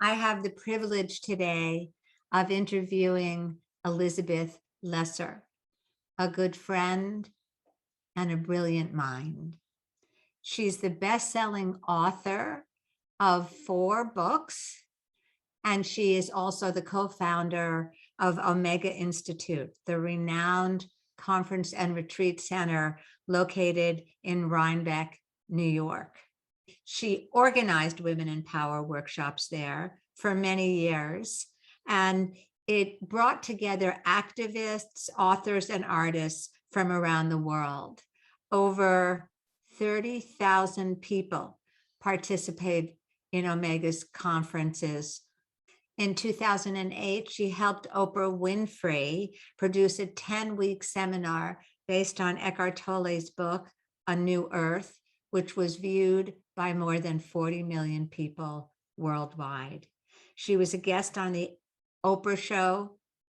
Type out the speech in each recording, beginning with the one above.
I have the privilege today of interviewing Elizabeth Lesser, a good friend and a brilliant mind. She's the best-selling author of 4 books, and she is also the co-founder of Omega Institute, the renowned conference and retreat center located in Rhinebeck, New York. She organized Women in Power workshops there for many years, and it brought together activists, authors, and artists from around the world. Over 30,000 people participate in Omega's conferences. In 2008, she helped Oprah Winfrey produce a 10-week seminar based on Eckhart Tolle's book, A New Earth, which was viewed by more than 40 million people worldwide. She was a guest on the Oprah Show,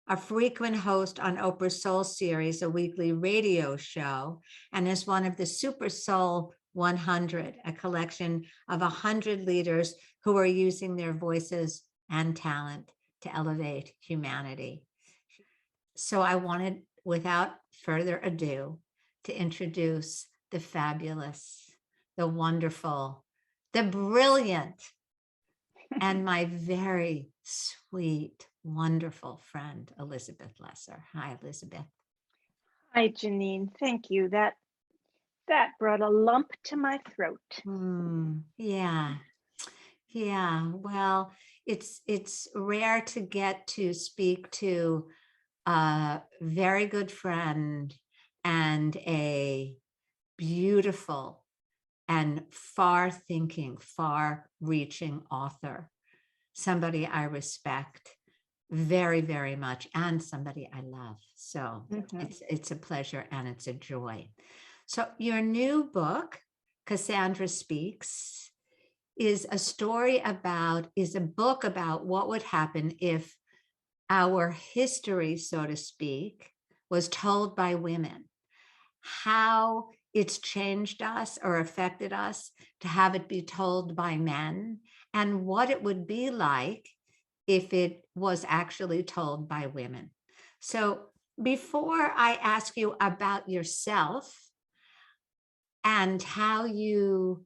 a frequent host on Oprah's Soul Series, a weekly radio show, and is one of the Super Soul 100, a collection of 100 leaders who are using their voices and talent to elevate humanity. So I wanted, without further ado, to introduce the fabulous, the wonderful, the brilliant, and my very sweet, wonderful friend, Elizabeth Lesser. Hi, Elizabeth. Hi, Geneen. Thank you. That brought a lump to my throat. Yeah. Well, it's rare to get to speak to a very good friend and a beautiful and far-thinking, far-reaching author, somebody I respect very, very much, and somebody I love. So it's a pleasure and it's a joy. So your new book, Cassandra Speaks, is a book about what would happen if our history, so to speak, was told by women, how it's changed us or affected us to have it be told by men, and what it would be like if it was actually told by women. So before I ask you about yourself and how you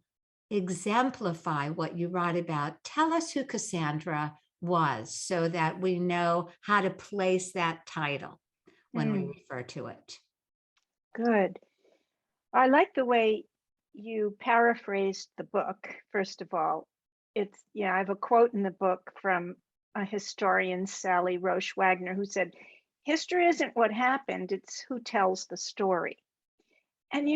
exemplify what you write about, tell us who Cassandra was so that we know how to place that title when we refer to it. Good. I like the way you paraphrased the book, first of all. I have a quote in the book from a historian, Sally Roche Wagner, who said, "History isn't what happened, it's who tells the story." And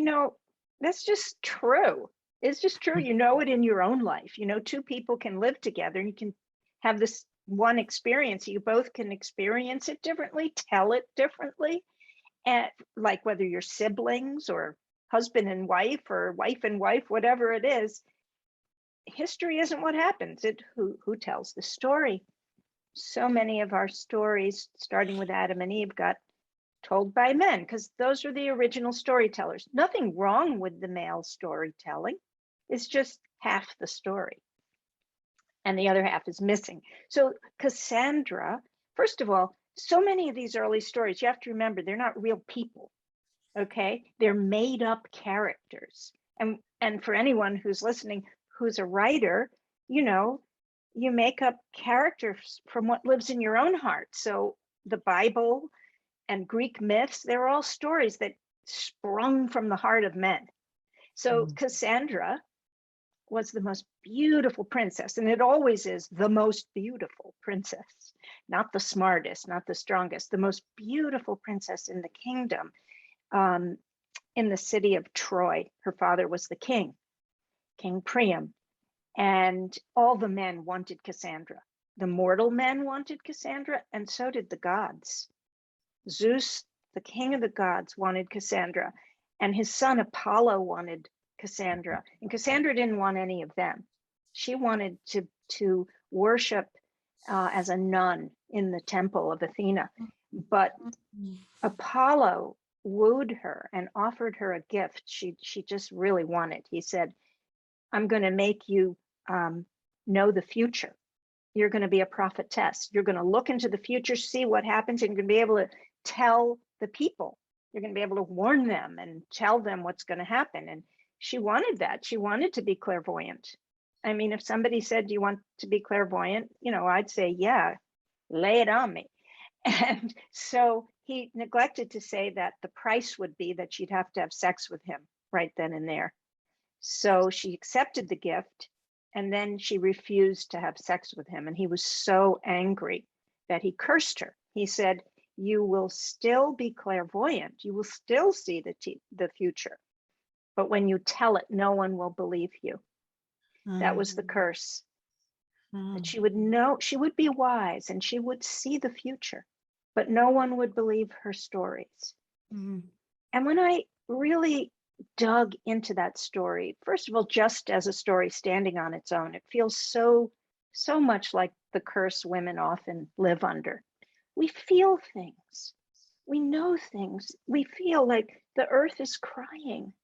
that's just true. It's just true. You know it in your own life. Two people can live together and you can have this one experience. You both can experience it differently, tell it differently. And like whether you're siblings or husband and wife or wife and wife, whatever it is, history isn't what happens. It's who tells the story. So many of our stories, starting with Adam and Eve, got told by men because those are the original storytellers. Nothing wrong with the male storytelling. It's just half the story. And the other half is missing. So Cassandra, first of all, so many of these early stories, you have to remember, they're not real people. Okay, they're made up characters. And for anyone who's listening, who's a writer, you make up characters from what lives in your own heart. So the Bible and Greek myths, they're all stories that sprung from the heart of men. So Cassandra was the most beautiful princess, and it always is the most beautiful princess, not the smartest, not the strongest, the most beautiful princess in the kingdom. In the city of Troy, her father was the king, King Priam, and all the men wanted Cassandra. The mortal men wanted Cassandra, and so did the gods. Zeus, the king of the gods, wanted Cassandra, and his son Apollo wanted Cassandra, and Cassandra didn't want any of them. She wanted to worship as a nun in the temple of Athena, but Apollo wooed her and offered her a gift she just really wanted. He said, "I'm going to make you know the future." you're going to be a prophetess. You're going to look into the future, see what happens, and you're going to be able to tell the people. You're going to be able to warn them and tell them what's going to happen. And she wanted that. She wanted to be clairvoyant. I mean, if somebody said, do you want to be clairvoyant? You know, I'd say, yeah, lay it on me. And so he neglected to say that the price would be that she'd have to have sex with him right then and there. So she accepted the gift, and then she refused to have sex with him. And he was so angry that he cursed her. He said, you will still be clairvoyant. You will still see the future. But when you tell it, no one will believe you. That was the curse. That she would know, she would be wise and she would see the future, but no one would believe her stories. And when I really dug into that story, first of all, just as a story standing on its own, it feels so much like the curse women often live under. We feel things. We know things. We feel like the earth is crying.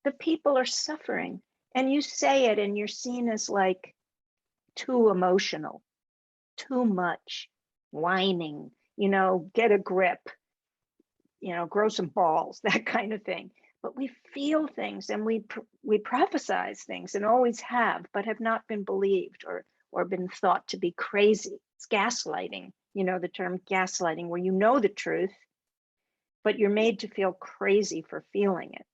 The people are suffering. And you say it and you're seen as like too emotional, too much, whining, you know, get a grip, you know, grow some balls, that kind of thing. But we feel things and we prophesize things and always have, but have not been believed or been thought to be crazy. It's gaslighting, you know, the term gaslighting, where you know the truth, but you're made to feel crazy for feeling it.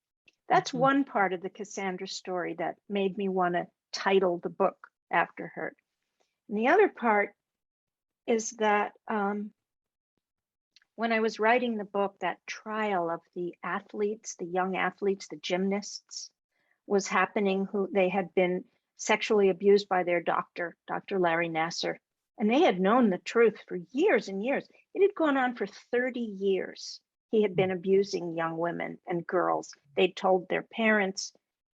That's one part of the Cassandra story that made me want to title the book after her. And the other part is that when I was writing the book, that trial of the athletes, the young athletes, the gymnasts, was happening, who they had been sexually abused by their doctor, Dr. Larry Nassar. And they had known the truth for years and years. It had gone on for 30 years. He had been abusing young women and girls. They'd told their parents,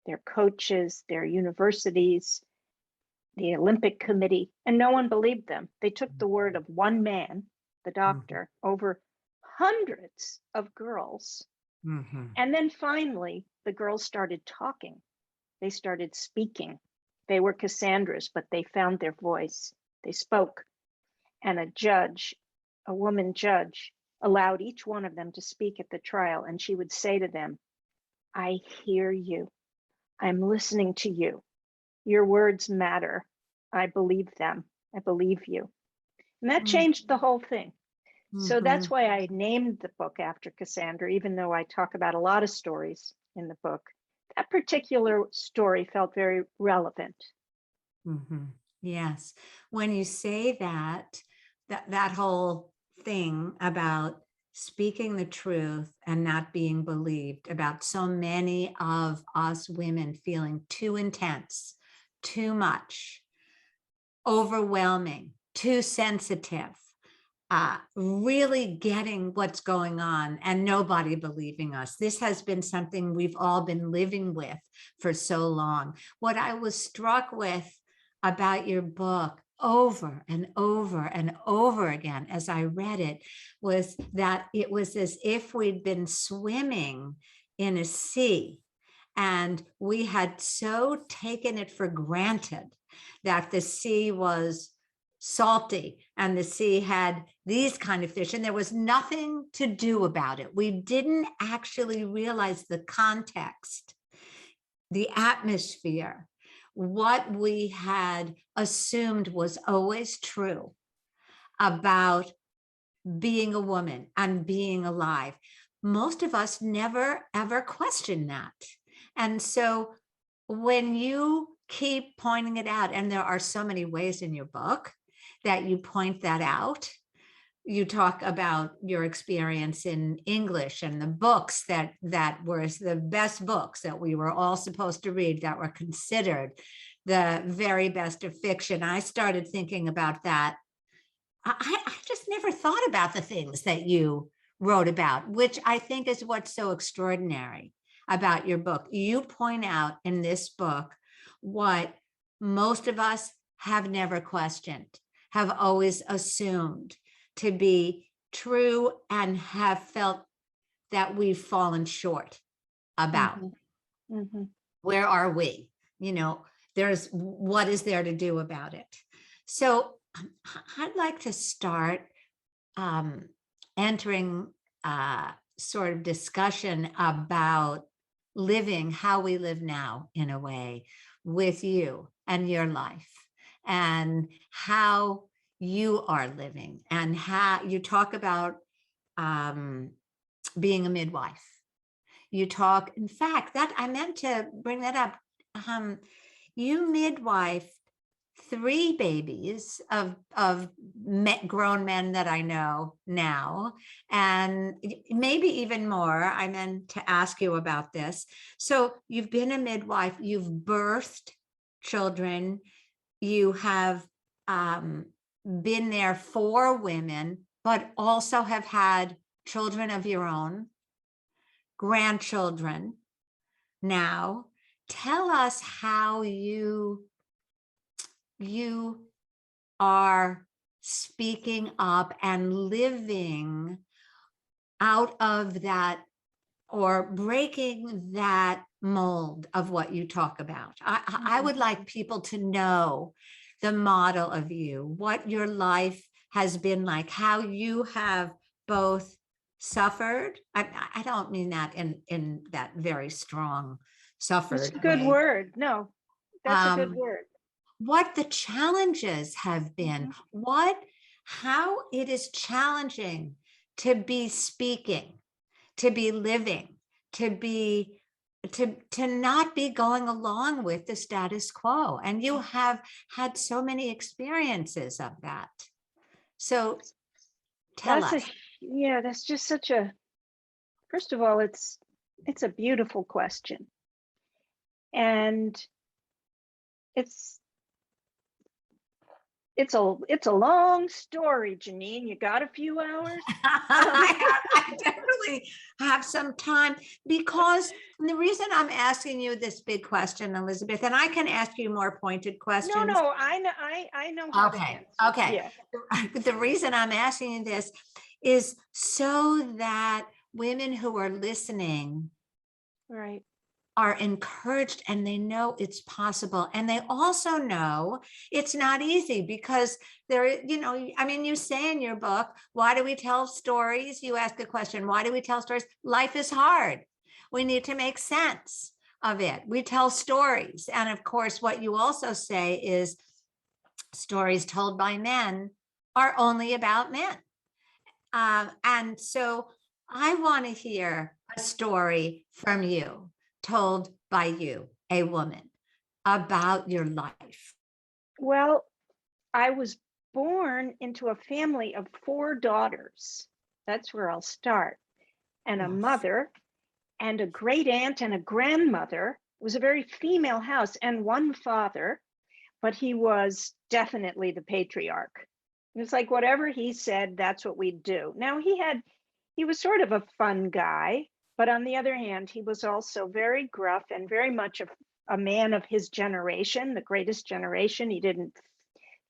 their coaches, their universities, the Olympic Committee, and no one believed them. They took the word of one man, the doctor, over hundreds of girls. And then finally, the girls started talking. They started speaking. They were Cassandras, but they found their voice. They spoke. And a judge, a woman judge, allowed each one of them to speak at the trial. And she would say to them, I hear you. I'm listening to you. Your words matter. I believe them. I believe you. And that changed the whole thing. So that's why I named the book after Cassandra, even though I talk about a lot of stories in the book. That particular story felt very relevant. Yes. When you say that whole thing about speaking the truth and not being believed, about so many of us women feeling too intense, too much, overwhelming, too sensitive, really getting what's going on and nobody believing us. This has been something we've all been living with for so long. What I was struck with about your book over and over and over again as I read it was that it was as if we'd been swimming in a sea and we had so taken it for granted that the sea was salty and the sea had these kind of fish and there was nothing to do about it. We didn't actually realize the context, the atmosphere, what we had assumed was always true about being a woman and being alive. Most of us never ever questioned that. And so when you keep pointing it out, and there are so many ways in your book that you point that out, you talk about your experience in English and the books that were the best books that we were all supposed to read, that were considered the very best of fiction. I started thinking about that. I just never thought about the things that you wrote about, which I think is what's so extraordinary about your book. You point out in this book what most of us have never questioned, have always assumed to be true, and have felt that we've fallen short about. Where are we? You know, what is there to do about it? So I'd like to start entering sort of discussion about living how we live now, in a way, with you and your life, and how you are living, and how you talk about being a midwife. You talk, in fact, that I meant to bring that up. You midwife 3 babies of grown men that I know now, and maybe even more. I meant to ask you about this. So you've been a midwife, you've birthed children, you have been there for women, but also have had children of your own, grandchildren now. Tell us how you are speaking up and living out of that, or breaking that mold of what you talk about. I would like people to know the model of you, what your life has been like, how you have both suffered. I don't mean that in that very strong It's suffered a good way. word. No, that's a good word. What the challenges have been, how it is challenging to be speaking, to be living, to not be going along with the status quo. And you have had so many experiences of that. So tell That's us. that's just such a, first of all, it's a beautiful question. And it's it's a long story, Geneen. You got a few hours? I definitely have some time, because the reason I'm asking you this big question, Elizabeth, and I can ask you more pointed questions. No, I know how to Okay. answer. Okay. Yeah. The reason I'm asking you this is so that women who are listening Right. are encouraged, and they know it's possible. And they also know it's not easy, because there, I mean, you say in your book, why do we tell stories? You ask the question, why do we tell stories? Life is hard. We need to make sense of it. We tell stories. And of course, what you also say is stories told by men are only about men. And so I want to hear a story from you, told by you, a woman, about your life. Well, I was born into a family of 4 daughters. That's where I'll start. And a Yes. mother and a great aunt and a grandmother. It was a very female house, and one father, but he was definitely the patriarch. It was like whatever he said, that's what we'd do. Now he was sort of a fun guy, but on the other hand, he was also very gruff and very much a man of his generation, the greatest generation. He didn't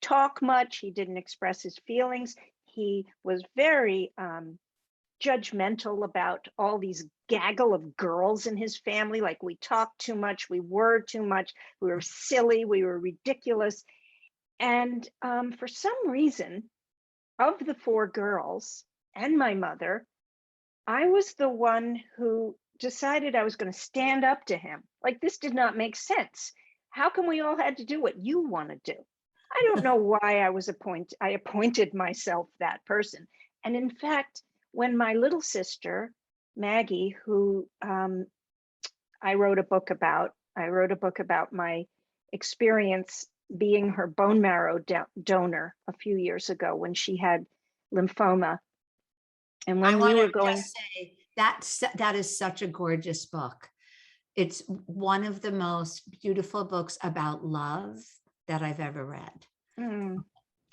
talk much. He didn't express his feelings. He was very judgmental about all these gaggle of girls in his family. Like, we talked too much, we were too much, we were silly, we were ridiculous. And for some reason, of the 4 girls and my mother, I was the one who decided I was going to stand up to him. Like, this did not make sense. How come we all had to do what you want to do? I don't know why I appointed myself that person. And in fact, when my little sister, Maggie, who I wrote a book about my experience being her bone marrow donor a few years ago when she had lymphoma. And I when we want to were going, just say that is such a gorgeous book. It's one of the most beautiful books about love that I've ever read.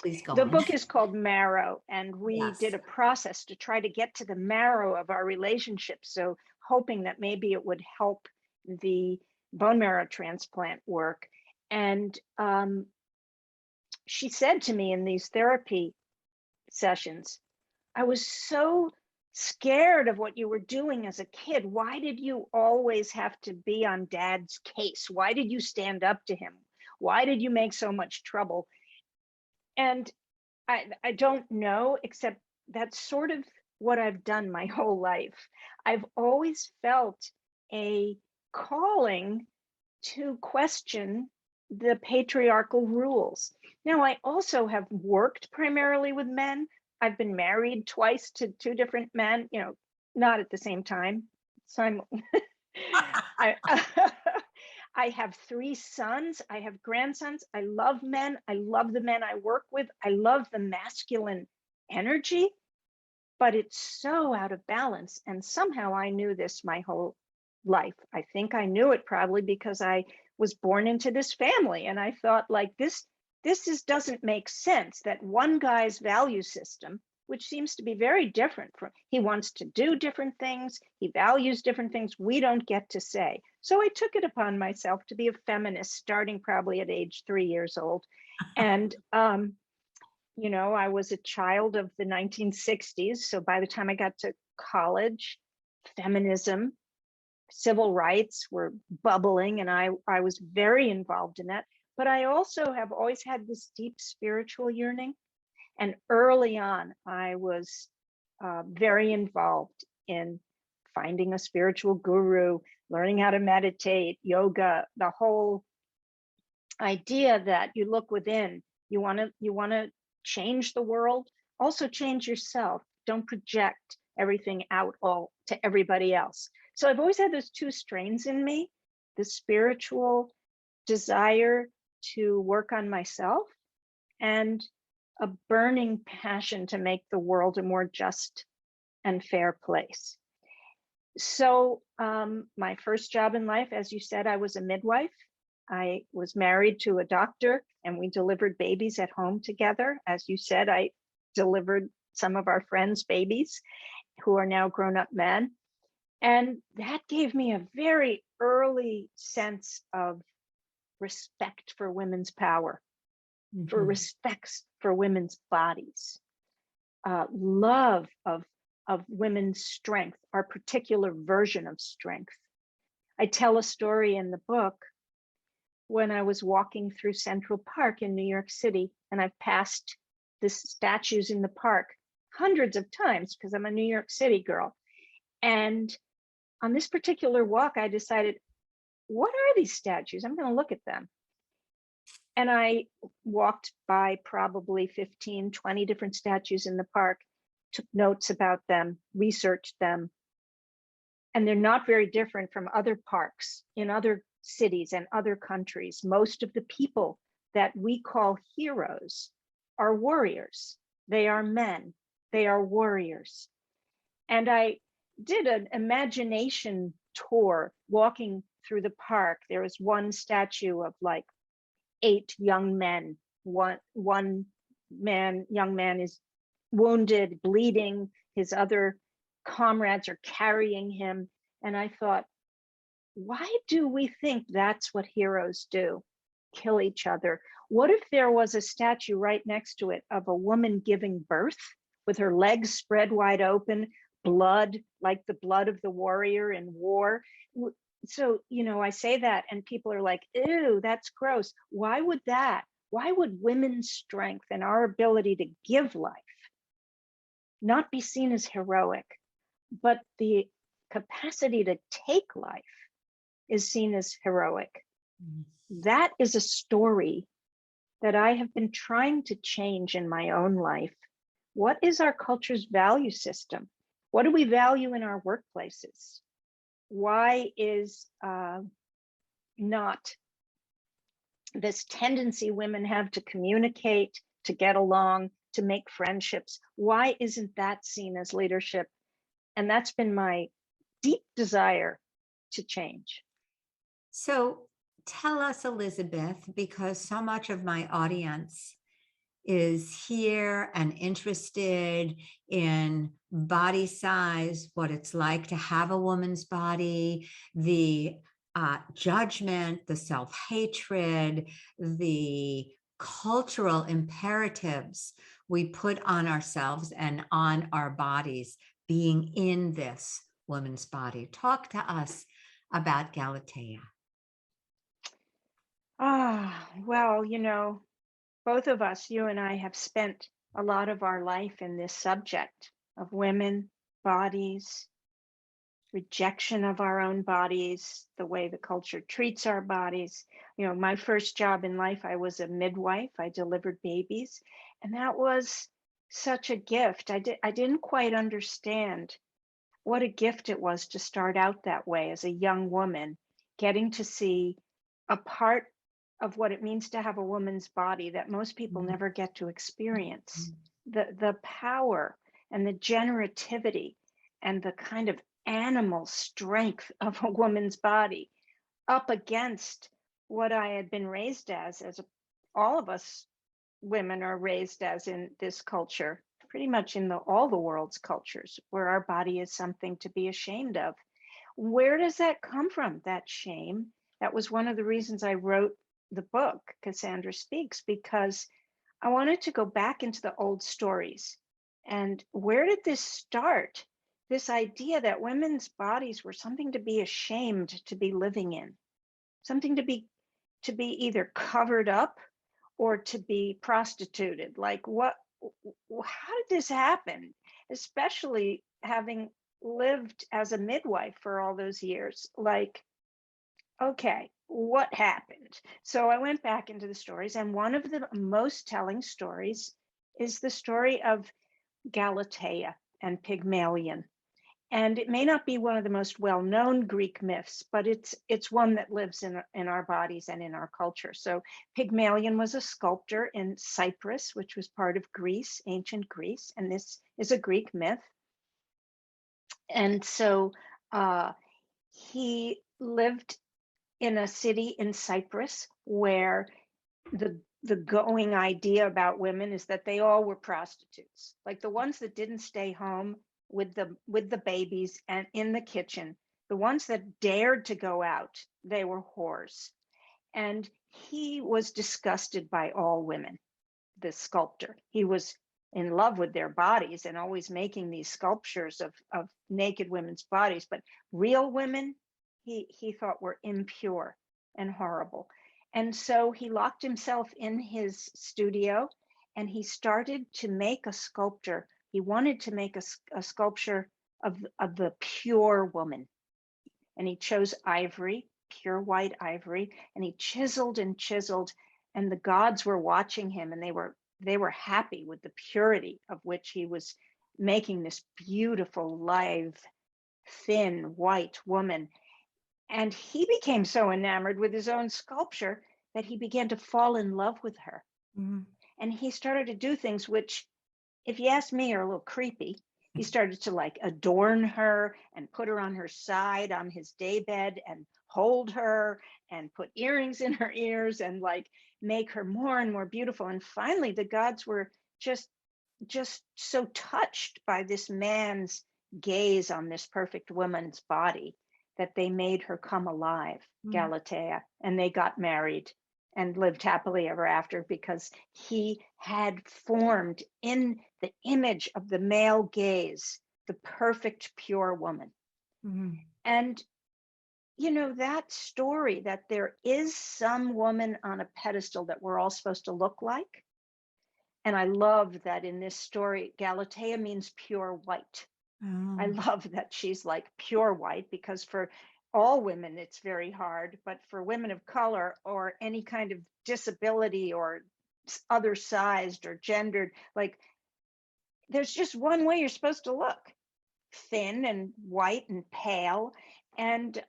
Please go the on. book is called Marrow, and we Yes. did a process to try to get to the marrow of our relationship. So hoping that maybe it would help the bone marrow transplant work. And she said to me in these therapy sessions, I was so scared of what you were doing as a kid. Why did you always have to be on Dad's case? Why did you stand up to him? Why did you make so much trouble? And I don't know, except that's sort of what I've done my whole life. I've always felt a calling to question the patriarchal rules. Now, I also have worked primarily with men. I've been married twice to two different men, not at the same time. I I have three sons. I have grandsons. I love men. I love the men I work with. I love the masculine energy, but it's so out of balance. And somehow I knew this my whole life. I think I knew it probably because I was born into this family, and I thought, like, this doesn't make sense that one guy's value system, which seems to be very different from, he wants to do different things, he values different things we don't get to say. So I took it upon myself to be a feminist, starting probably at age 3 years old. And I was a child of the 1960s. So by the time I got to college, feminism, civil rights were bubbling, and I was very involved in that. But I also have always had this deep spiritual yearning. And early on, I was very involved in finding a spiritual guru, learning how to meditate, yoga, the whole idea that you look within. You want to change the world, also change yourself. Don't project everything out all to everybody else. So I've always had those two strains in me, the spiritual desire to work on myself and a burning passion to make the world a more just and fair place. So my first job in life, as you said, I was a midwife. I was married to a doctor, and we delivered babies at home together. As you said, I delivered some of our friends' babies who are now grown-up men. And that gave me a very early sense of respect for women's power, for respect for women's bodies, love of women's strength, our particular version of strength. I tell a story in the book when I was walking through Central Park in New York City, and I've passed the statues in the park hundreds of times because I'm a New York City girl. And on this particular walk, I decided, what are these statues? I'm going to look at them. And I walked by probably 15, 20 different statues in the park, took notes about them, researched them. And they're not very different from other parks in other cities and other countries. Most of the people that we call heroes are warriors. They are men. They are warriors. And I did an imagination tour walking through the park. There was one statue of like 8 young men. One young man is wounded, bleeding. His other comrades are carrying him. And I thought, why do we think that's what heroes do? Kill each other. What if there was a statue right next to it of a woman giving birth with her legs spread wide open, blood, like the blood of the warrior in war? So, I say that and people are like, ew, that's gross. Why would that? Why would women's strength and our ability to give life not be seen as heroic, but the capacity to take life is seen as heroic? That is a story that I have been trying to change in my own life. What is our culture's value system? What do we value in our workplaces? Why is not this tendency women have to communicate, to get along, to make friendships? Why isn't that seen as leadership? And that's been my deep desire to change. So tell us, Elizabeth, because so much of my audience is here and interested in body size, what it's like to have a woman's body, the judgment, the self-hatred, the cultural imperatives we put on ourselves and on our bodies being in this woman's body. Talk to us about Galatea. Well, both of us, you and I, have spent a lot of our life in this subject of women, bodies, rejection of our own bodies, the way the culture treats our bodies. You know, my first job in life, I was a midwife. I delivered babies, and that was such a gift. I didn't quite understand what a gift it was to start out that way as a young woman, getting to see a part of what it means to have a woman's body that most people Mhm. never get to experience. The power and the generativity and the kind of animal strength of a woman's body up against what I had been raised as all of us women are raised as in this culture, pretty much in all the world's cultures, where our body is something to be ashamed of. Where does that come from, that shame? That was one of the reasons I wrote the book, Cassandra Speaks, because I wanted to go back into the old stories. And where did this start? This idea that women's bodies were something to be ashamed to be living in, something to be either covered up or to be prostituted. Like, what, how did this happen? Especially having lived as a midwife for all those years. Like, okay, what happened? So I went back into the stories, and one of the most telling stories is the story of Galatea and Pygmalion. And it may not be one of the most well-known Greek myths, but it's one that lives in our bodies and in our culture. So Pygmalion was a sculptor in Cyprus, which was part of Greece, ancient Greece, and this is a Greek myth. And so he lived in a city in Cyprus where the going idea about women is that they all were prostitutes, like the ones that didn't stay home with the babies and in the kitchen, the ones that dared to go out, they were whores. And he was disgusted by all women, the sculptor. He was in love with their bodies and always making these sculptures of naked women's bodies, but real women he thought were impure and horrible. And so he locked himself in his studio and he started to make a sculpture. He wanted to make a sculpture of the pure woman. And he chose ivory, pure white ivory, and he chiseled and chiseled, and the gods were watching him, and they were happy with the purity of which he was making this beautiful, live, thin, white woman. And he became so enamored with his own sculpture that he began to fall in love with her. Mhm. And he started to do things which, if you ask me, are a little creepy. He started to like adorn her and put her on her side on his daybed and hold her and put earrings in her ears and like make her more and more beautiful. And finally, the gods were just so touched by this man's gaze on this perfect woman's body that they made her come alive, Mhm. Galatea, and they got married and lived happily ever after because he had formed in the image of the male gaze the perfect pure woman. Mhm. And you know, that story that there is some woman on a pedestal that we're all supposed to look like. And I love that in this story, Galatea means pure white. I Oh. love that she's like pure white because for all women, it's very hard. But for women of color or any kind of disability or other sized or gendered, like there's just one way you're supposed to look, thin and white and pale. And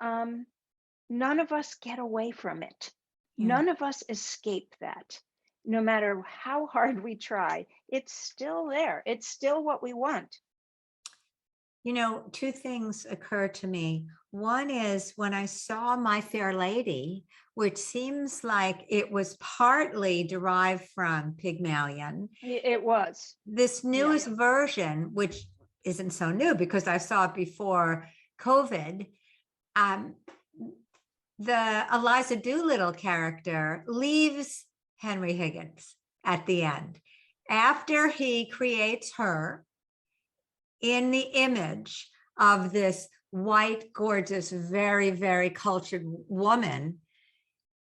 none of us get away from it. Yeah. None of us escape that. No matter how hard we try, it's still there. It's still what we want. You know, two things occur to me. One is when I saw My Fair Lady, which seems like it was partly derived from Pygmalion, It was. this Yeah. newest version, which isn't so new because I saw it before COVID, um, the Eliza Doolittle character leaves Henry Higgins at the end. After he creates her in the image of this white, gorgeous, very, very cultured woman,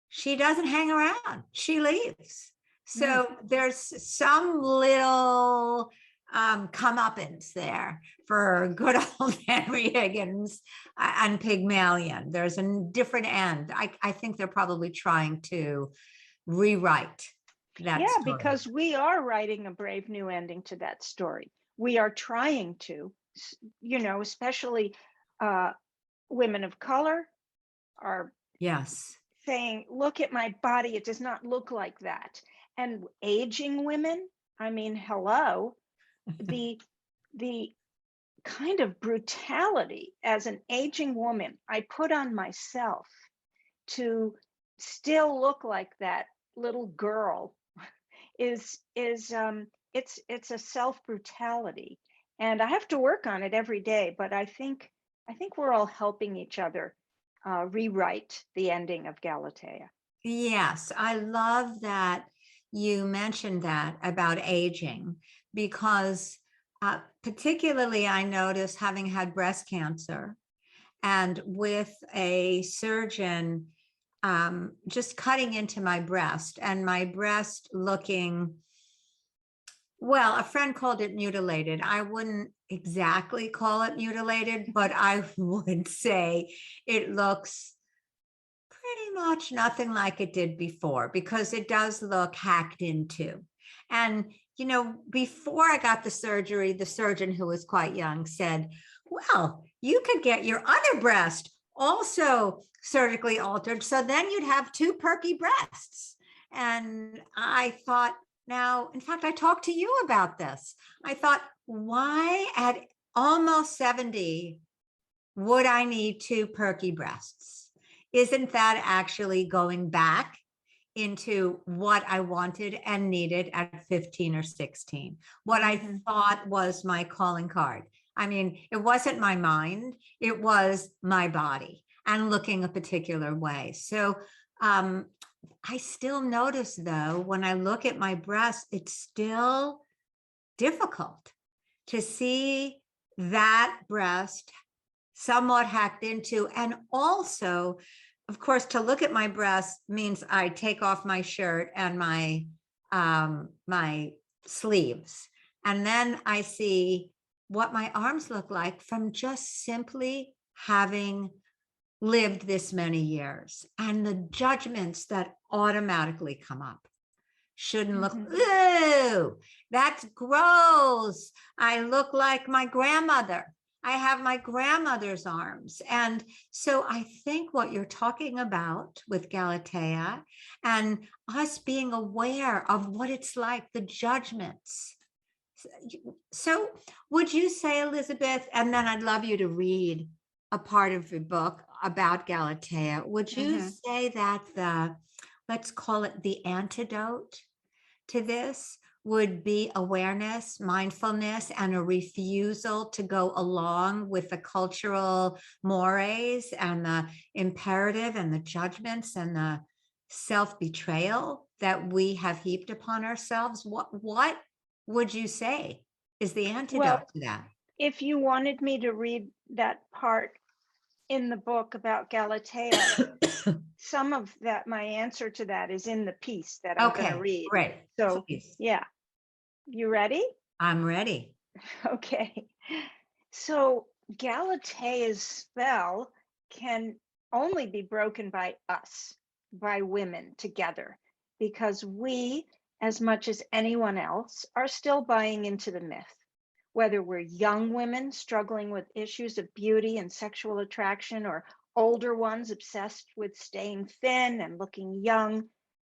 she doesn't hang around. She leaves. So there's some little comeuppance there for good old Henry Higgins and Pygmalion. There's a different end. I think they're probably trying to rewrite that Yeah, story. because we are writing a brave new ending to that story. We are trying to, especially women of color are Yes. saying, look at my body, it does not look like that. And aging women, I mean, hello, the the kind of brutality as an aging woman I put on myself to still look like that little girl is it's a self brutality, and I have to work on it every day. But I think we're all helping each other rewrite the ending of Galatea. Yes, I love that you mentioned that about aging because particularly I noticed having had breast cancer and with a surgeon just cutting into my breast and my breast looking, well, a friend called it mutilated. I wouldn't exactly call it mutilated, but I would say it looks pretty much nothing like it did before because it does look hacked into. And, before I got the surgery, the surgeon, who was quite young, said, well, you could get your other breast also surgically altered. So then you'd have two perky breasts. And I thought, now, in fact, I talked to you about this. I thought, why at almost 70 would I need two perky breasts? Isn't that actually going back into what I wanted and needed at 15 or 16? What I thought was my calling card. I mean, it wasn't my mind, it was my body and looking a particular way. So I still notice, though, when I look at my breast, it's still difficult to see that breast somewhat hacked into. And also, of course, to look at my breast means I take off my shirt and my sleeves. And then I see what my arms look like from just simply having lived this many years and the judgments that automatically come up. Shouldn't look, ooh, that's gross. I look like my grandmother. I have my grandmother's arms. And so I think what you're talking about with Galatea and us being aware of what it's like, the judgments. So would you say, Elizabeth, and then I'd love you to read a part of your book about Galatea, would you say that let's call it the antidote to this would be awareness, mindfulness, and a refusal to go along with the cultural mores and the imperative and the judgments and the self-betrayal that we have heaped upon ourselves? What would you say is the antidote Well, to that? if you wanted me to read that part in the book about Galatea, some of that, my answer to that is in the piece that I'm going to Okay, read. great. So, Please. yeah, you ready? I'm ready. Okay. So, Galatea's spell can only be broken by us, by women together, because we, as much as anyone else, are still buying into the myth. Whether we're young women struggling with issues of beauty and sexual attraction, or older ones obsessed with staying thin and looking young,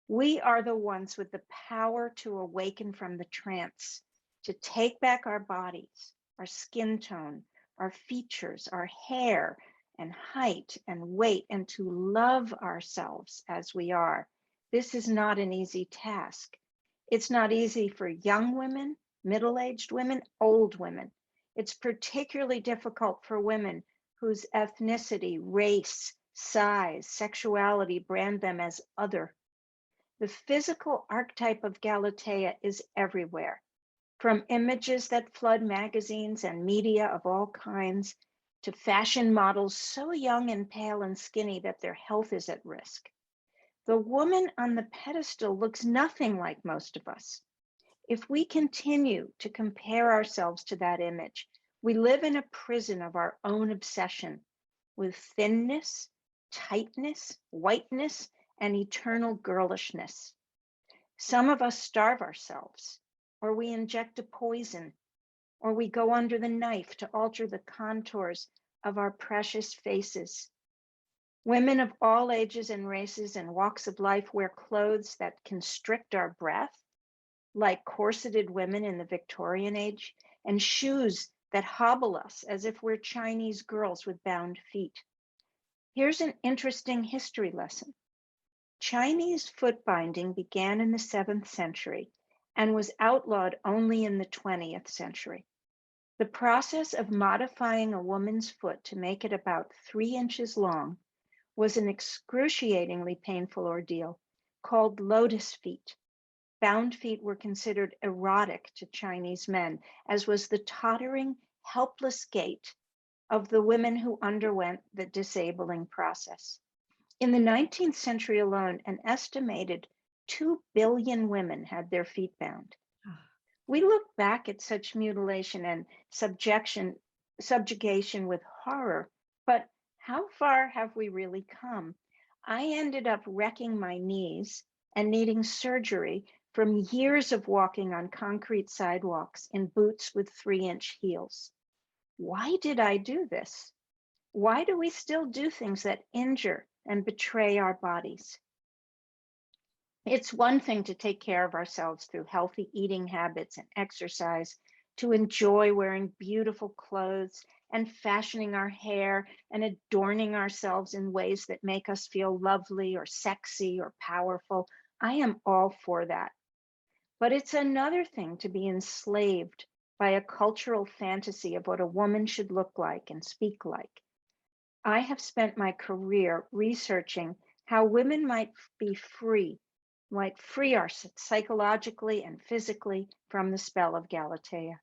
we are the ones with the power to awaken from the trance, to take back our bodies, our skin tone, our features, our hair and height and weight, and to love ourselves as we are. This is not an easy task. It's not easy for young women, middle-aged women, old women. It's particularly difficult for women whose ethnicity, race, size, sexuality brand them as other. The physical archetype of Galatea is everywhere, from images that flood magazines and media of all kinds to fashion models so young and pale and skinny that their health is at risk. The woman on the pedestal looks nothing like most of us. If we continue to compare ourselves to that image, we live in a prison of our own obsession with thinness, tightness, whiteness, and eternal girlishness. Some of us starve ourselves, or we inject a poison, or we go under the knife to alter the contours of our precious faces. Women of all ages and races and walks of life wear clothes that constrict our breath, like corseted women in the Victorian age, and shoes that hobble us as if we're Chinese girls with bound feet. Here's an interesting history lesson. Chinese foot binding began in the 7th century and was outlawed only in the 20th century. The process of modifying a woman's foot to make it about 3 inches long was an excruciatingly painful ordeal called lotus feet. Bound feet were considered erotic to Chinese men, as was the tottering, helpless gait of the women who underwent the disabling process. In the 19th century alone, an estimated 2 billion women had their feet bound. We look back at such mutilation and subjugation with horror, but how far have we really come? I ended up wrecking my knees and needing surgery from years of walking on concrete sidewalks in boots with 3-inch heels. Why did I do this? Why do we still do things that injure and betray our bodies? It's one thing to take care of ourselves through healthy eating habits and exercise, to enjoy wearing beautiful clothes and fashioning our hair and adorning ourselves in ways that make us feel lovely or sexy or powerful. I am all for that. But it's another thing to be enslaved by a cultural fantasy of what a woman should look like and speak like. I have spent my career researching how women might free ourselves psychologically and physically from the spell of Galatea.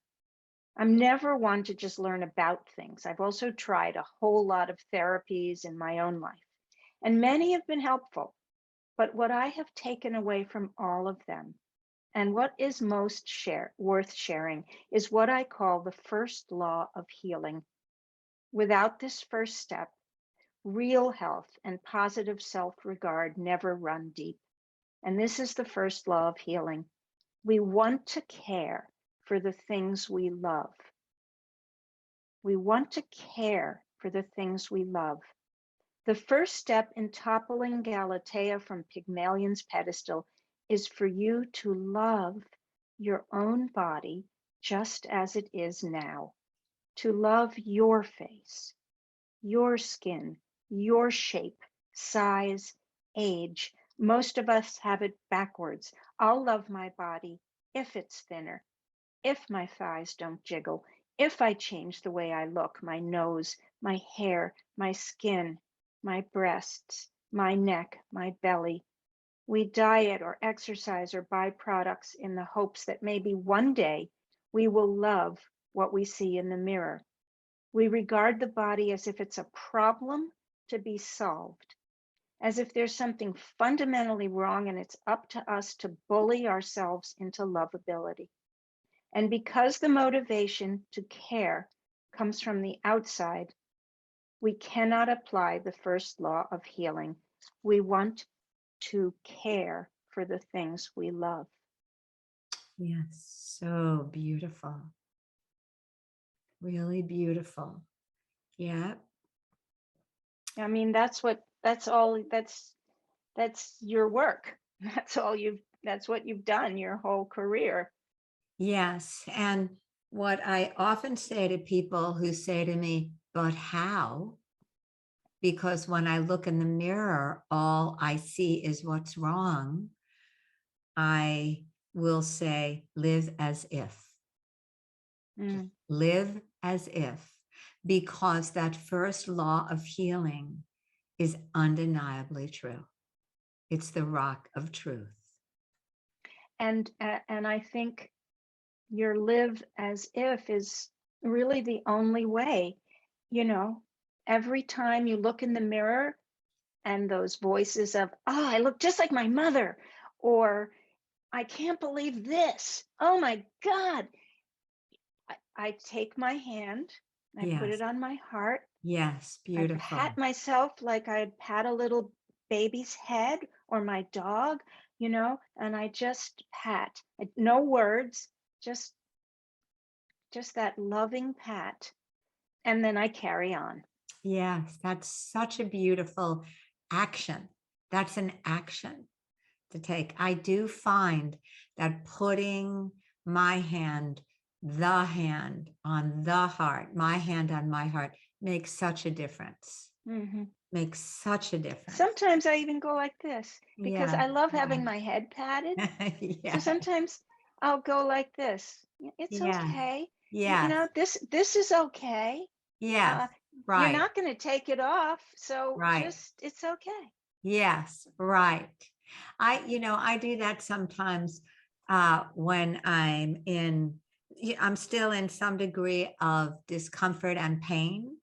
I'm never one to just learn about things. I've also tried a whole lot of therapies in my own life, and many have been helpful. But what I have taken away from all of them, and what is most worth sharing, is what I call the first law of healing. Without this first step, real health and positive self-regard never run deep. And this is the first law of healing. We want to care for the things we love. We want to care for the things we love. The first step in toppling Galatea from Pygmalion's pedestal is for you to love your own body just as it is now, to love your face, your skin, your shape, size, age. Most of us have it backwards. I'll love my body if it's thinner, if my thighs don't jiggle, if I change the way I look, my nose, my hair, my skin, my breasts, my neck, my belly. We diet or exercise or buy products in the hopes that maybe one day we will love what we see in the mirror. We regard the body as if it's a problem to be solved, as if there's something fundamentally wrong and it's up to us to bully ourselves into lovability. And because the motivation to care comes from the outside, we cannot apply the first law of healing. We want to care for the things we love. Yes, so beautiful. Really beautiful. Yeah. I mean, that's your work. That's what you've done your whole career. Yes. And what I often say to people who say to me, but how? Because when I look in the mirror, all I see is what's wrong. I will say, live as if. Live as if, because that first law of healing is undeniably true. It's the rock of truth. And I think your live as if is really the only way. You know, every time you look in the mirror and those voices of, oh, I look just like my mother, or I can't believe this. Oh my God. I take my hand, I put Yes. it on my heart, Yes. I pat Beautiful. myself like I'd pat a little baby's head or my dog, and I just pat. No words, just just that loving pat, and then I carry on. Yes. That's such a beautiful action. That's an action to take. I do find that putting my hand, the hand on the heart, my hand on my heart makes such a difference. Mhm. Makes such a difference. Sometimes I even go like this because Yeah. I love having Right. my head patted. So Yeah. sometimes I'll go like this. It's Yes. okay. Yes. This is okay. Yes. You're Right. not going to take it off, so Right. just it's okay. Yes. Right. I do that sometimes when I'm still in some degree of discomfort and pain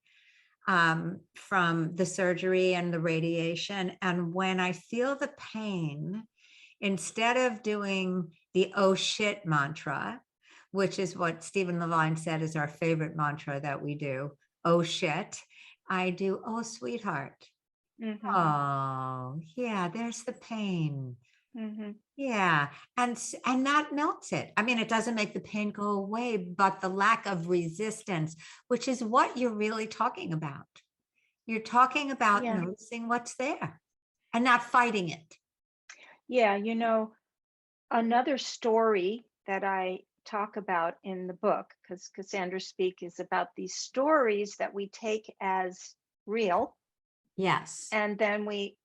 from the surgery and the radiation. And when I feel the pain, instead of doing the oh shit mantra, which is what Stephen Levine said is our favorite mantra that we do, oh shit, I do, oh sweetheart. Mhm. Oh, yeah, there's the pain. Mhm. Yeah, and that melts it. I mean, it doesn't make the pain go away, but the lack of resistance, which is what you're really talking about. You're talking about Yeah. noticing what's there and not fighting it. Yeah, another story that I talk about in the book, because Cassandra Speak is about these stories that we take as real Yes. and then we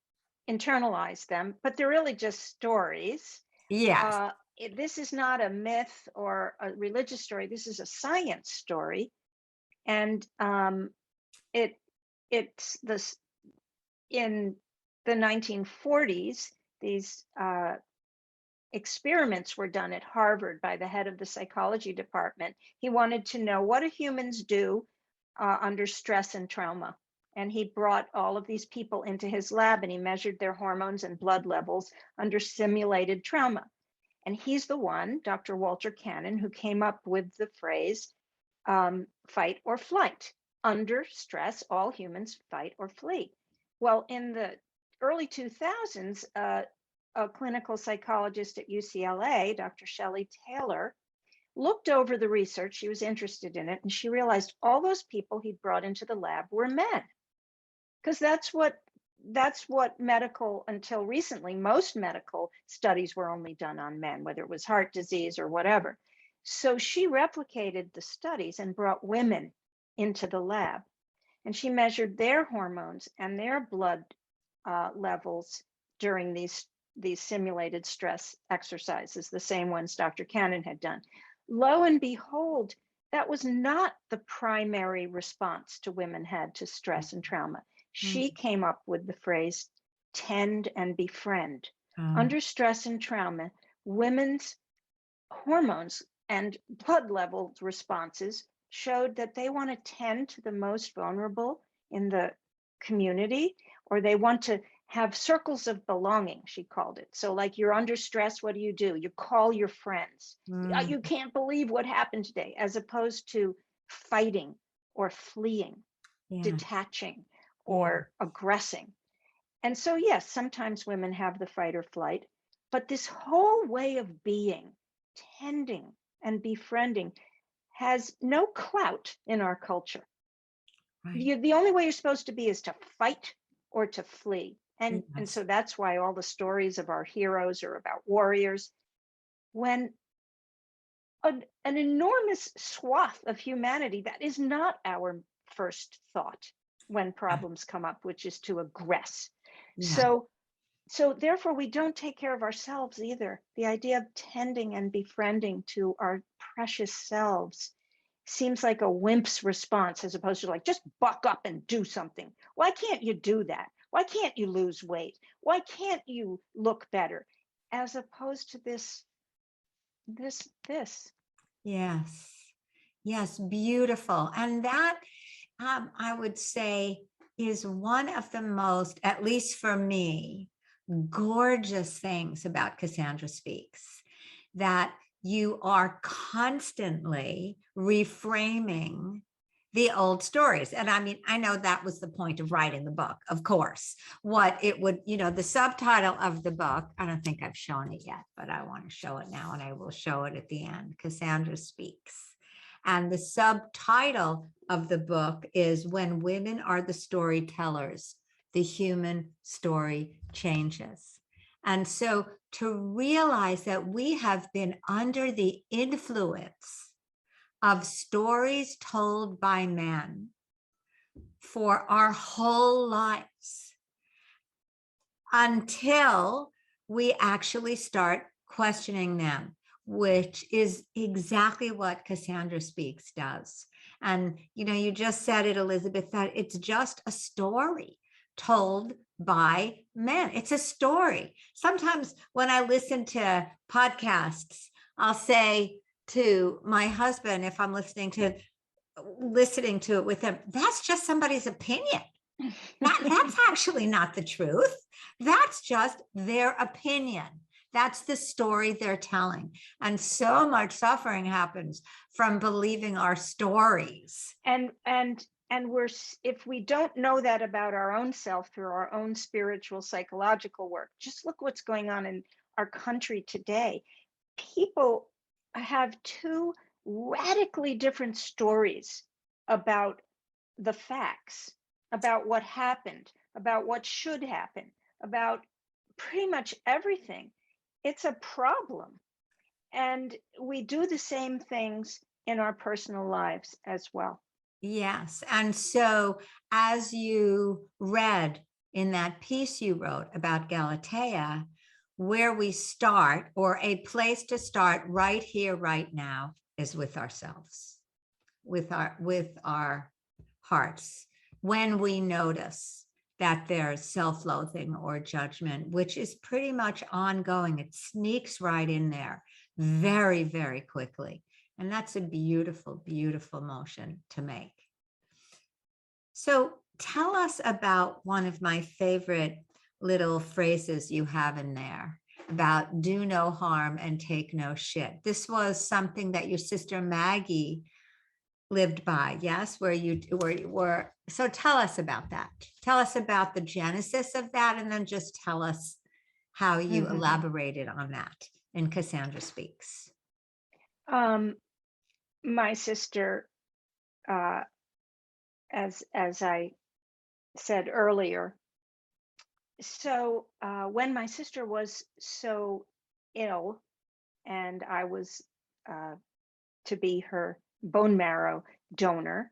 internalize them, but they're really just stories. Yes. This is not a myth or a religious story. This is a science story, and it it's this in the 1940s. These experiments were done at Harvard by the head of the psychology department. He wanted to know what do humans do under stress and trauma. And he brought all of these people into his lab and he measured their hormones and blood levels under simulated trauma. And he's the one, Dr. Walter Cannon, who came up with the phrase fight or flight. Under stress, all humans fight or flee. Well, in the early 2000s, a clinical psychologist at UCLA, Dr. Shelley Taylor, looked over the research. She was interested in it, and she realized all those people he'd brought into the lab were men, because that's what medical, until recently, most medical studies were only done on men, whether it was heart disease or whatever. So she replicated the studies and brought women into the lab, and she measured their hormones and their blood levels during these simulated stress exercises, the same ones Dr. Cannon had done. Lo and behold, that was not the primary response to women had to stress and trauma. Mm. She came up with the phrase tend and befriend. Oh, Under stress and trauma, women's hormones and blood level responses showed that they want to tend to the most vulnerable in the community, or they want to have circles of belonging, she called it. So, like, you're under stress, what do? You call your friends. mm, You can't believe what happened today, as opposed to fighting or fleeing, yeah, detaching yeah, or aggressing. And so, yes, sometimes women have the fight or flight, but this whole way of being, tending and befriending, has no clout in our culture. right. The only way you're supposed to be is to fight or to flee. And Yes. so that's why all the stories of our heroes are about warriors. When an enormous swath of humanity, that is not our first thought when Yeah. problems come up, which is to aggress. Yeah. So therefore we don't take care of ourselves either. The idea of tending and befriending to our precious selves seems like a wimp's response, as opposed to, like, just buck up and do something. Why can't you do that? Why can't you lose weight? Why can't you look better? As opposed to this. Yes. Yes. Beautiful. And that, I would say, is one of the most, at least for me, gorgeous things about Cassandra Speaks, that you are constantly reframing the old stories. And I mean, I know that was the point of writing the book, of course. What it would, the subtitle of the book, I don't think I've shown it yet, but I want to show it now, and I will show it at the end. Cassandra Speaks. And the subtitle of the book is When Women Are the Storytellers, the Human Story Changes. And so to realize that we have been under the influence of stories told by men for our whole lives until we actually start questioning them, which is exactly what Cassandra Speaks does. And, you just said it, Elizabeth, that it's just a story told by men. It's a story. Sometimes when I listen to podcasts, I'll say to my husband, if I'm listening to it with him, that's just somebody's opinion. That's actually not the truth. That's just their opinion. That's the story they're telling. And so much suffering happens from believing our stories. And we're, if we don't know that about our own self through our own spiritual, psychological work, just look what's going on in our country today. People have two radically different stories about the facts, about what happened, about what should happen, about pretty much everything. It's a problem. And we do the same things in our personal lives as well. Yes. And so as you read in that piece you wrote about Galatea, where we start, or a place to start right here, right now, is with ourselves, with our hearts. When we notice that there's self-loathing or judgment, which is pretty much ongoing, it sneaks right in there very, very quickly. And that's a beautiful, beautiful motion to make. So tell us about one of my favorite little phrases you have in there about do no harm and take no shit. This was something that your sister Maggie lived by, yes? Where you were. So tell us about that. Tell us about the genesis of that, and then just tell us how you elaborated on that in Cassandra Speaks. My sister, as I said earlier, so when my sister was so ill and I was to be her bone marrow donor,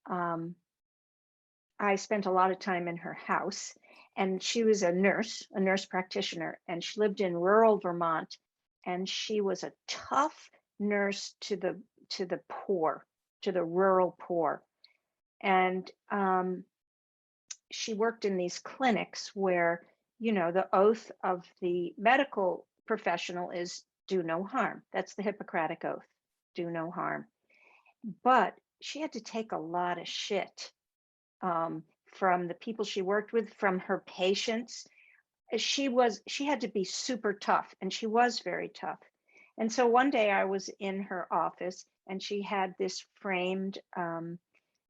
I spent a lot of time in her house. And she was a nurse practitioner, and she lived in rural Vermont. And she was a tough nurse to the poor, to the rural poor. And she worked in these clinics where, the oath of the medical professional is do no harm. That's the Hippocratic oath, do no harm. But she had to take a lot of shit from the people she worked with, from her patients. She had to be super tough, and she was very tough. And so one day I was in her office, and she had this framed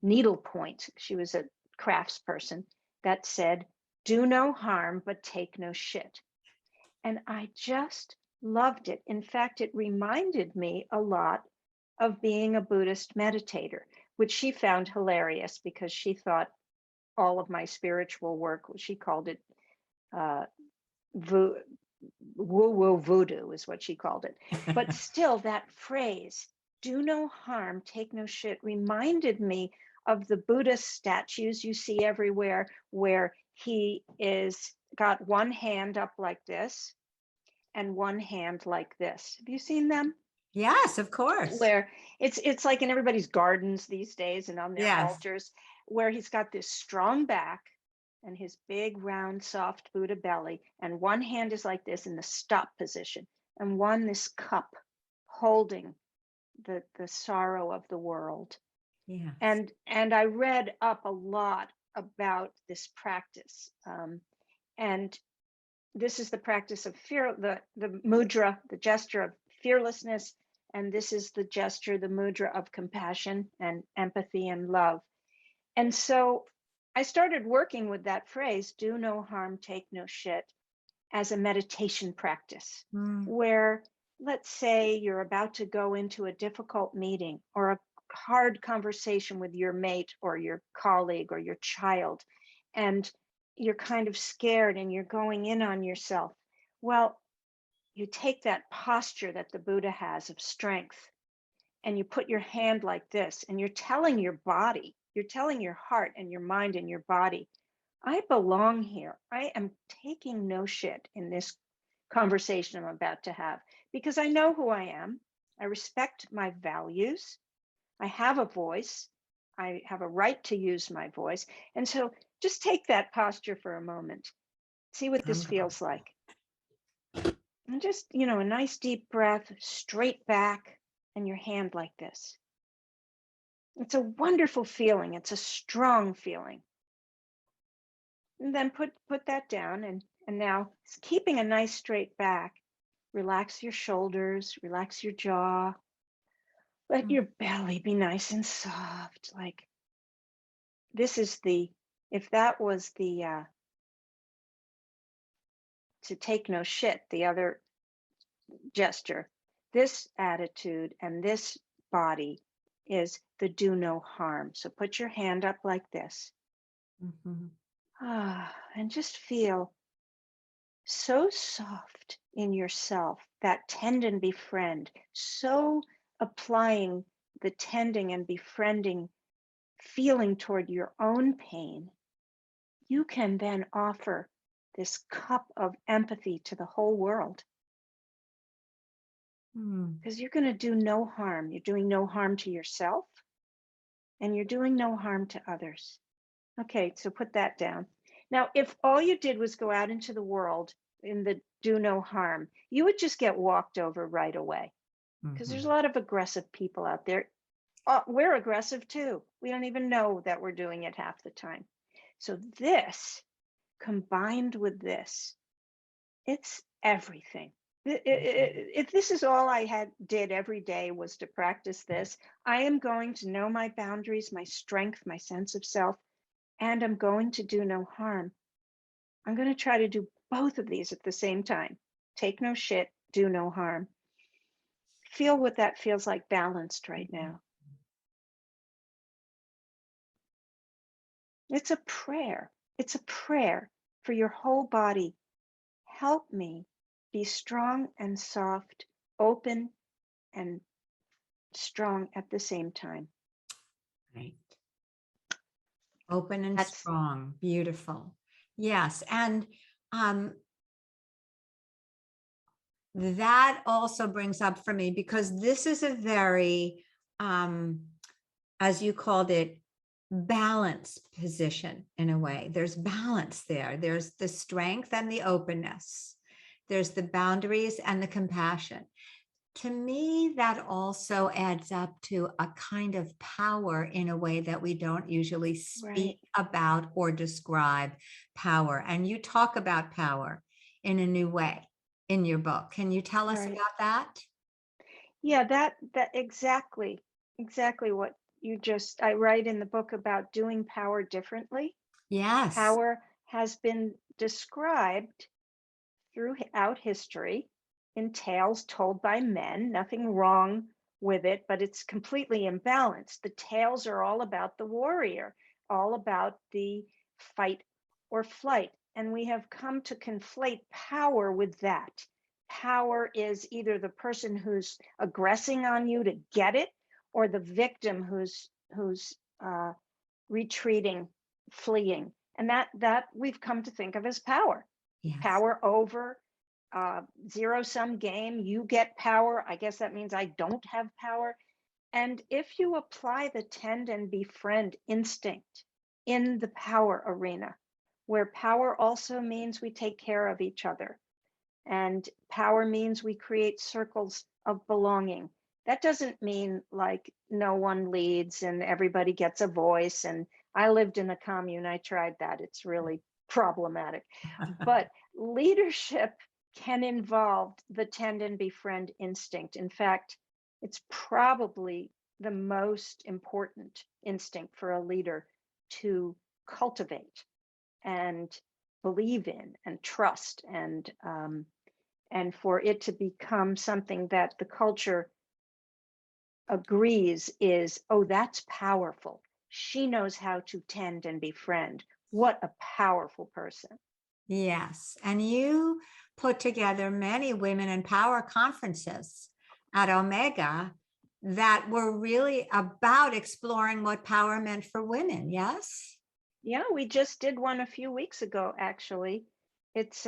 needle point. She was a craftsperson that said, do no harm, but take no shit. And I just loved it. In fact, it reminded me a lot of being a Buddhist meditator, which she found hilarious because she thought all of my spiritual work, she called it woo-woo voodoo is what she called it. But still, that phrase, do no harm, take no shit, reminded me of the Buddhist statues you see everywhere, where he is got one hand up like this and one hand like this. Have you seen them? Yes, of course. Where it's like in everybody's gardens these days and on their altars, where he's got this strong back and his big round soft Buddha belly, and one hand is like this in the stop position, and one this cup holding the sorrow of the world. Yeah. And I read up a lot about this practice. And this is the practice of fear, the mudra, the gesture of fearlessness. And this is the gesture, the mudra of compassion and empathy and love. And so I started working with that phrase, do no harm, take no shit, as a meditation practice, where let's say you're about to go into a difficult meeting or a hard conversation with your mate or your colleague or your child, and you're kind of scared and you're going in on yourself. Well, you take that posture that the Buddha has of strength, and you put your hand like this, and you're telling your body, you're telling your heart and your mind and your body, I belong here. I am taking no shit in this conversation I'm about to have, because I know who I am. I respect my values. I have a voice. I have a right to use my voice. And so just take that posture for a moment. See what this feels like. And just, a nice deep breath, straight back, and your hand like this. It's a wonderful feeling. It's a strong feeling. And then put that down, and now keeping a nice straight back, relax your shoulders, relax your jaw, let your belly be nice and soft. Like this is if that was the to take no shit, the other gesture, this attitude and this body is the do no harm. So put your hand up like this. And just feel so soft in yourself, that tend and befriend, so applying the tending and befriending feeling toward your own pain, you can then offer this cup of empathy to the whole world. Because you're going to do no harm. You're doing no harm to yourself, and you're doing no harm to others. Okay, so put that down. Now, if all you did was go out into the world in the do no harm, you would just get walked over right away, because there's a lot of aggressive people out there. We're aggressive too. We don't even know that we're doing it half the time. So this, combined with this, it's everything. If this is all I did every day was to practice this, I am going to know my boundaries, my strength, my sense of self, and I'm going to do no harm. I'm going to try to do both of these at the same time. Take no shit, do no harm. Feel what that feels like balanced right now. It's a prayer. It's a prayer for your whole body. Help me be strong and soft, open and strong at the same time. Right. Open and strong. Beautiful. Yes. And that also brings up for me, because this is a very, as you called it, balanced position in a way. There's balance there. There's the strength and the openness. There's the boundaries and the compassion. To me, that also adds up to a kind of power in a way that we don't usually speak about or describe power. And you talk about power in a new way in your book. Can you tell us about that? Yeah, that exactly what I write in the book about doing power differently. Yes. Power has been described throughout history in tales told by men, nothing wrong with it, but it's completely imbalanced. The tales are all about the warrior, all about the fight or flight. And we have come to conflate power with that. Power is either the person who's aggressing on you to get it, or the victim who's retreating, fleeing. And that we've come to think of as power. Yes. Power over zero-sum game. You get power. I guess that means I don't have power. And if you apply the tend and befriend instinct in the power arena, where power also means we take care of each other, and power means we create circles of belonging. That doesn't mean like no one leads and everybody gets a voice and I lived in a commune. I tried that. It's really problematic. But leadership can involve the tend and befriend instinct. In fact, it's probably the most important instinct for a leader to cultivate and believe in and trust, and for it to become something that the culture agrees is, oh, that's powerful. She knows how to tend and befriend. What a powerful person. Yes. And you put together many women in power conferences at Omega that were really about exploring what power meant for women. Yes. Yeah, we just did one a few weeks ago, actually. It's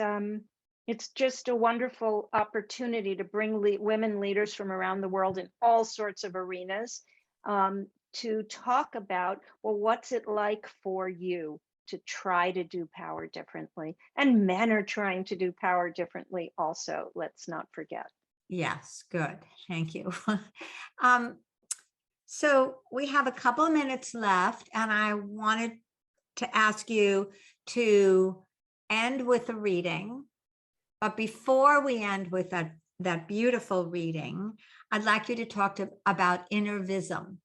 just a wonderful opportunity to bring women leaders from around the world in all sorts of arenas, to talk about, well, what's it like for you to try to do power differently? And men are trying to do power differently also, let's not forget. Yes. Good. Thank you. So we have a couple of minutes left, and I wanted to ask you to end with a reading. But before we end with that beautiful reading, I'd like you to talk about innervism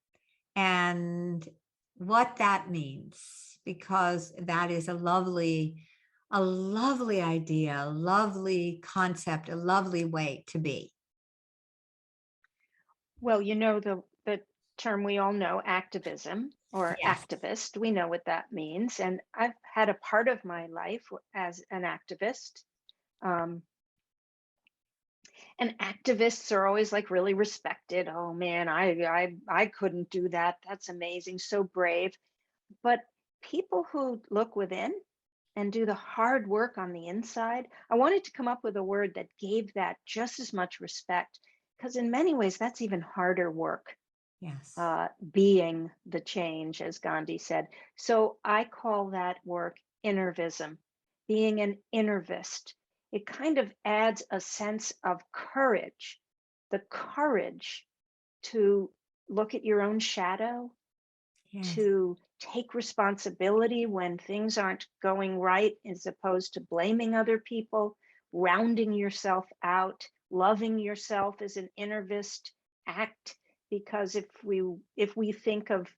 and what that means, because that is a lovely idea, a lovely concept, a lovely way to be. Well, you know, the term we all know, activism or Yes. activist, we know what that means. And I've had a part of my life as an activist. Um, and activists are always like really respected. Oh man, I couldn't do that. That's amazing, so brave. But people who look within and do the hard work on the inside, I wanted to come up with a word that gave that just as much respect, because in many ways that's even harder work. Yes. Being the change, as Gandhi said. So I call that work innervism, being an innervist. It kind of adds a sense of courage, the courage to look at your own shadow, Yes. to take responsibility when things aren't going right, as opposed to blaming other people, rounding yourself out, loving yourself as an innervist act. Because if we think of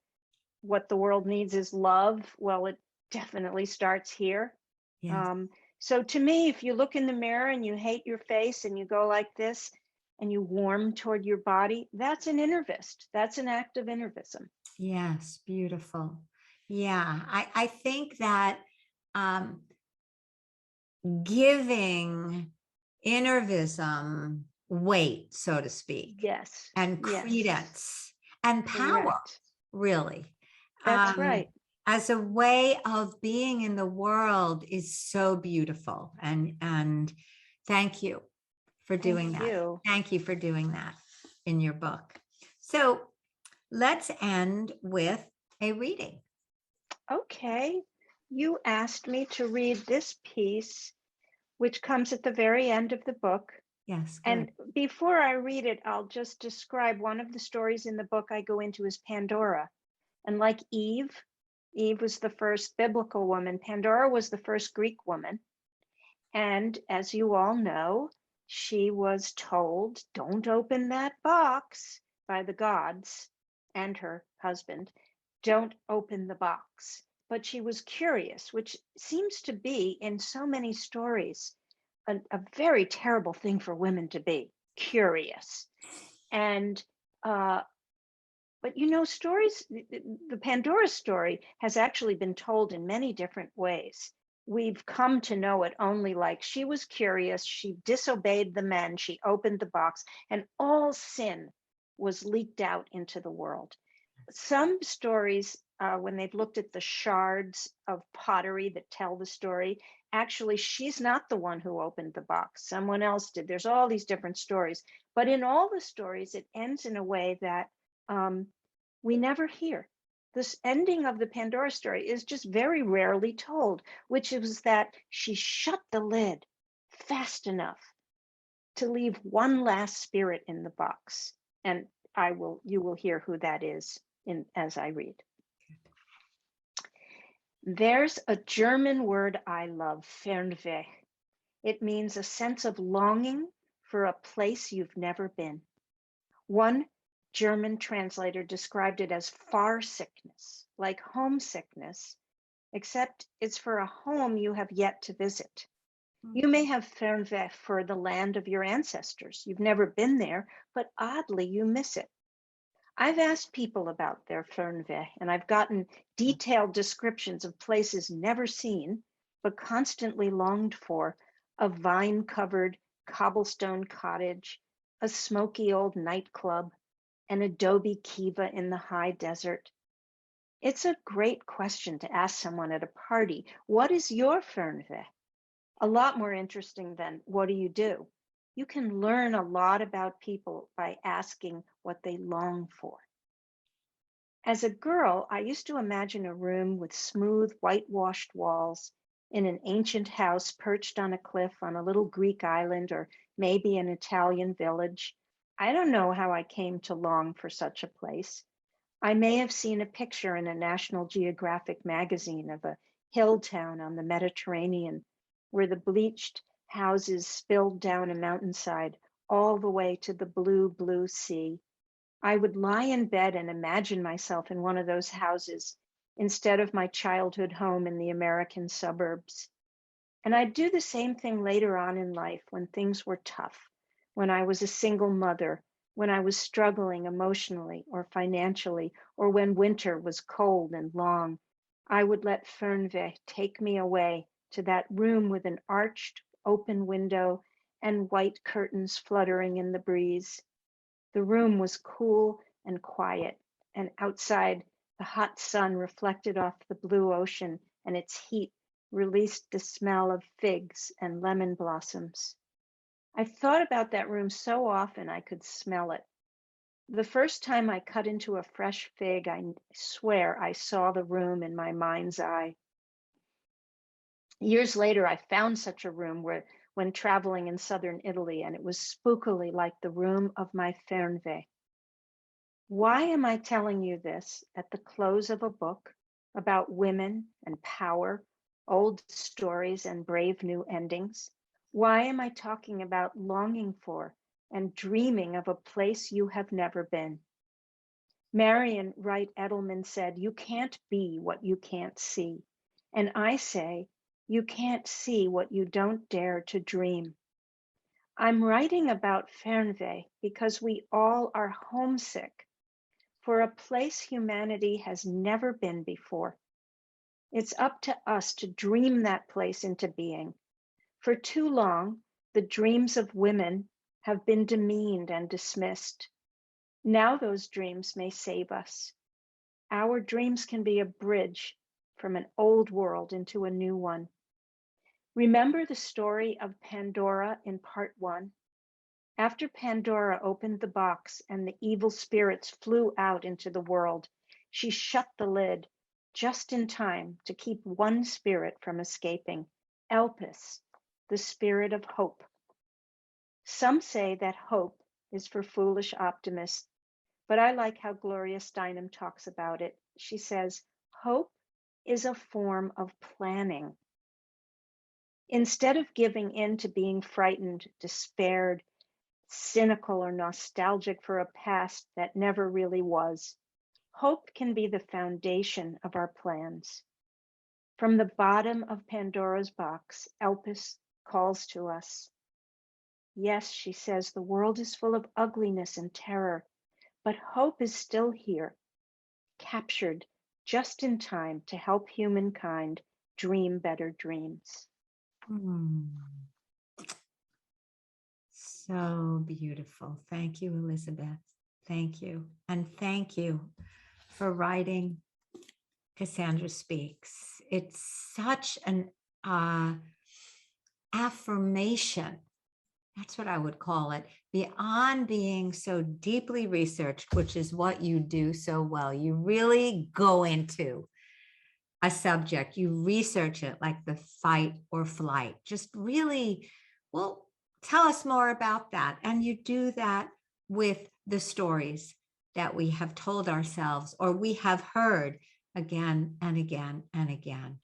what the world needs is love, well, it definitely starts here. Yes. So to me, if you look in the mirror and you hate your face and you go like this and you warm toward your body, that's an innervist. That's an act of innervism. Yes. Beautiful. Yeah. I think that giving innervism weight, so to speak, Yes. and Yes. credence and power, Correct. really, That's right. as a way of being in the world is so beautiful. And thank you for doing Thank that. you. Thank you for doing that in your book. So let's end with a reading. Okay. You asked me to read this piece, which comes at the very end of the book. Yes, good. And before I read it, I'll just describe one of the stories in the book I go into is Pandora. And like Eve was the first biblical woman. Pandora was the first Greek woman. And as you all know, she was told, don't open that box by the gods and her husband. Don't open the box. But she was curious, which seems to be in so many stories a very terrible thing for women to be curious. And but you know, stories, the Pandora story has actually been told in many different ways. We've come to know it only like she was curious, she disobeyed the men, she opened the box, and all sin was leaked out into the world. Some stories, when they've looked at the shards of pottery that tell the story, actually, she's not the one who opened the box. Someone else did. There's all these different stories. But in all the stories, it ends in a way that we never hear. This ending of the Pandora story is just very rarely told, which is that she shut the lid fast enough to leave one last spirit in the box. And you will hear who that is as I read. There's a German word I love, Fernweh. It means a sense of longing for a place you've never been. One German translator described it as far sickness, like homesickness, except it's for a home you have yet to visit. You may have Fernweh for the land of your ancestors. You've never been there, but oddly you miss it. I've asked people about their Fernweh, and I've gotten detailed descriptions of places never seen, but constantly longed for: a vine-covered cobblestone cottage, a smoky old nightclub, an adobe kiva in the high desert. It's a great question to ask someone at a party. What is your Fernweh? A lot more interesting than what do you do? You can learn a lot about people by asking what they long for. As a girl, I used to imagine a room with smooth, whitewashed walls in an ancient house perched on a cliff on a little Greek island or maybe an Italian village. I don't know how I came to long for such a place. I may have seen a picture in a National Geographic magazine of a hill town on the Mediterranean where the bleached houses spilled down a mountainside all the way to the blue, blue sea. I would lie in bed and imagine myself in one of those houses instead of my childhood home in the American suburbs. And I'd do the same thing later on in life when things were tough, when I was a single mother, when I was struggling emotionally or financially, or when winter was cold and long. I would let Fernweh take me away to that room with an arched open window and white curtains fluttering in the breeze. The room was cool and quiet, and outside the hot sun reflected off the blue ocean, and its heat released the smell of figs and lemon blossoms. I thought about that room so often I could smell it. The first time I cut into a fresh fig, I swear I saw the room in my mind's eye. Years later, I found such a room when traveling in southern Italy, and it was spookily like the room of my Fernweh. Why am I telling you this at the close of a book about women and power, old stories and brave new endings? Why am I talking about longing for and dreaming of a place you have never been? Marion Wright Edelman said, "You can't be what you can't see." And I say, you can't see what you don't dare to dream. I'm writing about Fernweh because we all are homesick for a place humanity has never been before. It's up to us to dream that place into being. For too long, the dreams of women have been demeaned and dismissed. Now those dreams may save us. Our dreams can be a bridge from an old world into a new one. Remember the story of Pandora in part 1? After Pandora opened the box and the evil spirits flew out into the world, she shut the lid just in time to keep one spirit from escaping, Elpis, the spirit of hope. Some say that hope is for foolish optimists, but I like how Gloria Steinem talks about it. She says, hope is a form of planning. Instead of giving in to being frightened, despaired, cynical, or nostalgic for a past that never really was, hope can be the foundation of our plans. From the bottom of Pandora's box, Elpis calls to us. Yes, she says, the world is full of ugliness and terror, but hope is still here, captured just in time to help humankind dream better dreams. So beautiful. Thank you, Elizabeth. Thank you. And thank you for writing Cassandra Speaks. It's such an affirmation. That's what I would call it. Beyond being so deeply researched, which is what you do so well. You really go into a subject, you research it like the fight or flight. Just really, well, tell us more about that. And you do that with the stories that we have told ourselves or we have heard again and again and again.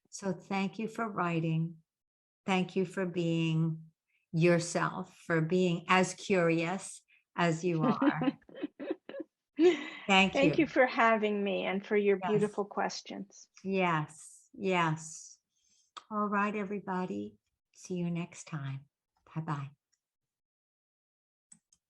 So thank you for writing. Thank you for being yourself, for being as curious as you are. Thank Thank you. you for having me and for your Yes, beautiful questions. yes, yes. All right, everybody. See you next time. Bye-bye.